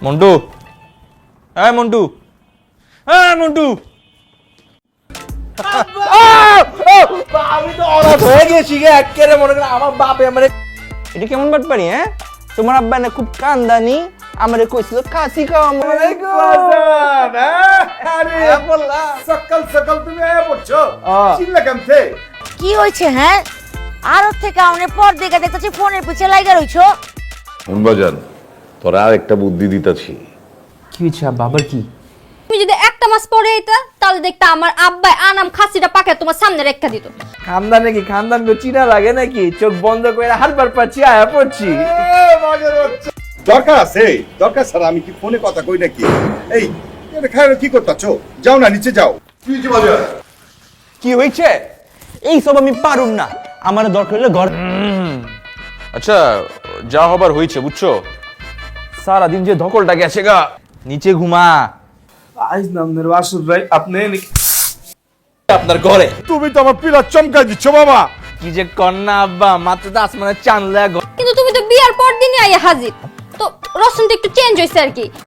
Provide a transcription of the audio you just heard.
মন্টু, হ্যাঁ মন্টু, হ্যাঁ মন্টু। আমি তো অনাথ হয়ে গেছি গে একেবারে, মনে করেন আমার বাপে আমারে। এটা কেমন বাট পারি? হ্যাঁ, তোমার আব্বা না খুব কান্দানি, আমারে কইছিল কাশি খাওয়া। সকাল সকাল তুমি আয়া পড়ছো, চিল্লা কেমতে? কি হয়েছে? হ্যাঁ, আরো থেকে অনেক পর দেখে দেখতেছি ফোনের পিছিয়ে লাগা রইছো। বাজান, তোরা আর একটা বুদ্ধি দিতেছি। কি হয়েছে আব্বা, আবার কি? তুমি যদি একটা মাস পরে আইতা তাহলে দেখতা আমার আব্বাই আনাম খাসিটা পাকে তোমার সামনে রেখা দিত। খানদান নাকি? খানদান তো চিনা লাগে নাকি? চোখ বন্ধ করে হারবার পাচ্ছি, আয়া পড়ছি। দরকার আছে, দরকার স্যার। আমি কি ফোনে কথা কই নাকি? এই এটা খায় কি করতেছো? যাও না, নিচে যাও। কি হয়েছে বাজার? কি হয়েছে? এই সব আমি পারুম না, আমার দরকার হলে ঘর। আচ্ছা, যা হবার হয়েছে বুঝছো। সারাদিন যে ধকলটা গেছে গা, নিচে ঘুমা। আজ নামের বাসুর ভাই আপনি আপনার ঘরে তুমি তো আমার পিলা চমকাই দিচ্ছ বাবা। কি যে কন্যা আব্বা, মাত্র তো আসমানের চাঁদ লাগা। কিন্তু তুমি তো বিয়ার পর দিনই আইয়া হাজির, তো রসুনটা একটু চেঞ্জ হয়েছে আর কি।